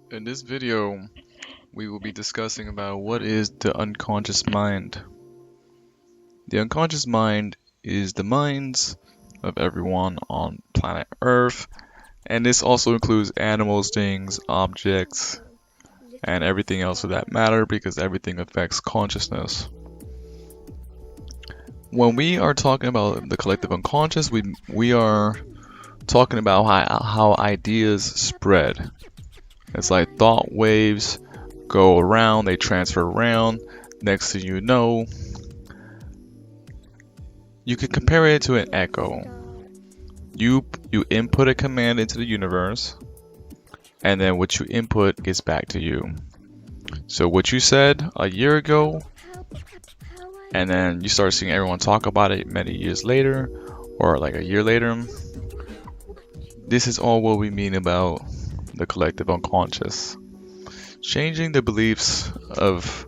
In this video, we will be discussing about what is the unconscious mind. The unconscious mind is the minds of everyone on planet Earth, and this also includes animals, things, objects, and everything else of that matter because everything affects consciousness. When we are talking about the collective unconscious, we are talking about how ideas spread. It's like thought waves go around, they transfer around. Next thing you know, you could compare it to an echo. You input a command into the universe, and then what you input gets back to you. So what you said a year ago, and then you start seeing everyone talk about it many years later, or like a year later. This is all what we mean about the collective unconscious. Changing the beliefs of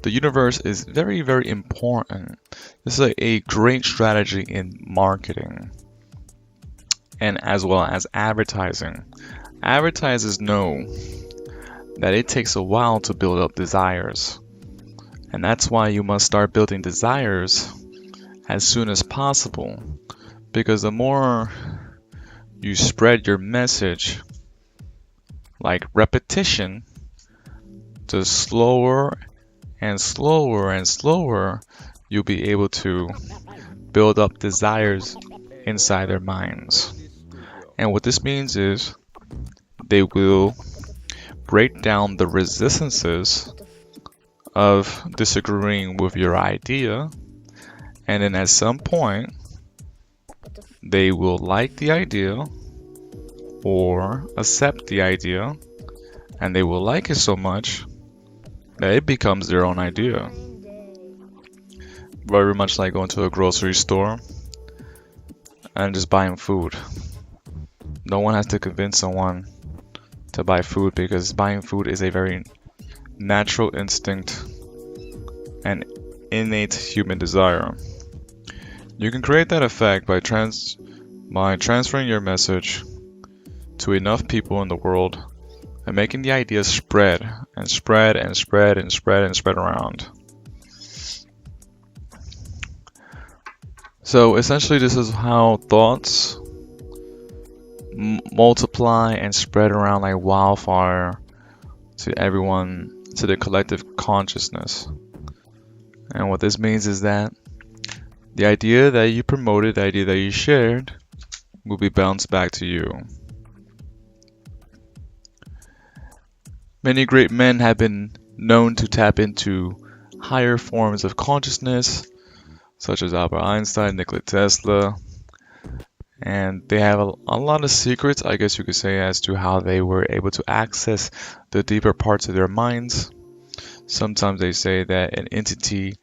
the universe is very, very important. This is a great strategy in marketing and as well as advertising. Advertisers know that it takes a while to build up desires, and that's why you must start building desires as soon as possible, because the more you spread your message like repetition, the slower and slower and slower you'll be able to build up desires inside their minds. And what this means is they will break down the resistances of disagreeing with your idea, and then at some point they will like the idea or accept the idea, and they will like it so much that it becomes their own idea. Very much like going to a grocery store and just buying food. No one has to convince someone to buy food because buying food is a very natural instinct and innate human desire. You can create that effect by transferring your message to enough people in the world and making the idea spread and spread and spread and spread and spread around. So essentially this is how thoughts multiply and spread around like wildfire to everyone, to the collective consciousness. And what this means is that the idea that you promoted, the idea that you shared, will be bounced back to you. Many great men have been known to tap into higher forms of consciousness, such as Albert Einstein, Nikola Tesla, and they have a lot of secrets, I guess you could say, as to how they were able to access the deeper parts of their minds. Sometimes they say that an entity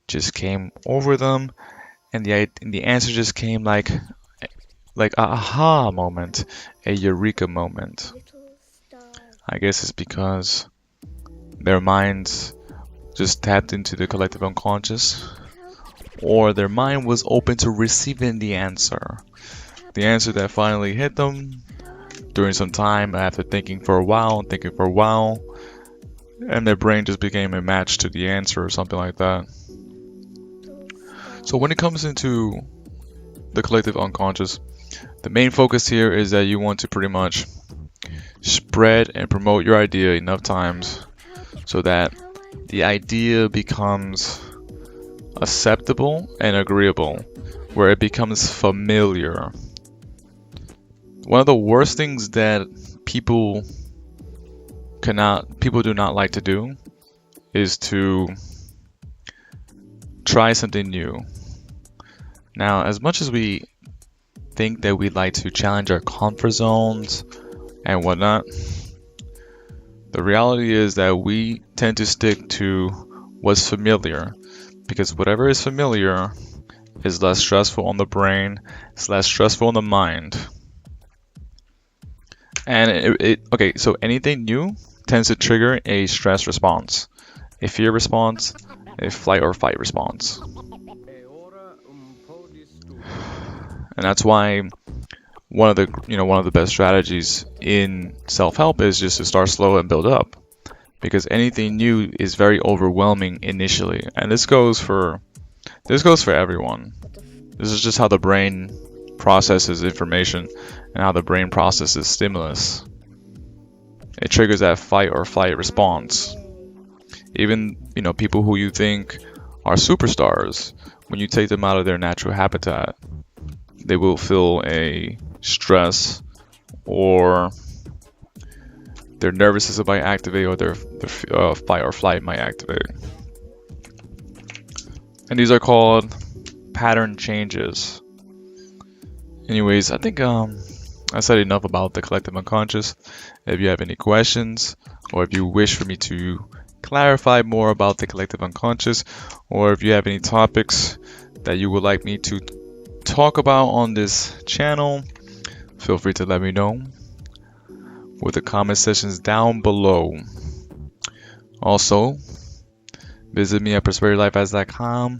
just came over them, and the answer just came like a aha moment, a eureka moment. I guess it's because their minds just tapped into the collective unconscious, or their mind was open to receiving the answer that finally hit them during some time after thinking for a while, and their brain just became a match to the answer or something like that. So when it comes into the collective unconscious, the main focus here is that you want to pretty much spread and promote your idea enough times so that the idea becomes acceptable and agreeable, where it becomes familiar. One of the worst things that people do not like to do is to try something new. Now, as much as we think that we'd like to challenge our comfort zones and whatnot, the reality is that we tend to stick to what's familiar, because whatever is familiar is less stressful on the brain, it's less stressful on the mind. And okay, so anything new tends to trigger a stress response, a fear response, a flight or fight response. And that's why one of the best strategies in self-help is just to start slow and build up, because anything new is very overwhelming initially, and this goes for everyone. This is just how the brain processes information and how the brain processes stimulus. It triggers that fight or flight response. Even, people who you think are superstars, when you take them out of their natural habitat, they will feel a stress, or their nervous system might activate, or their fight or flight might activate. And these are called pattern changes. Anyways, I think I said enough about the collective unconscious. If you have any questions, or if you wish for me to clarify more about the collective unconscious, or if you have any topics that you would like me to talk about on this channel, feel free to let me know with the comment sections down below. Also, visit me at prosperitylife.com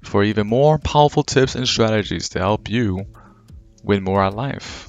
for even more powerful tips and strategies to help you win more at life.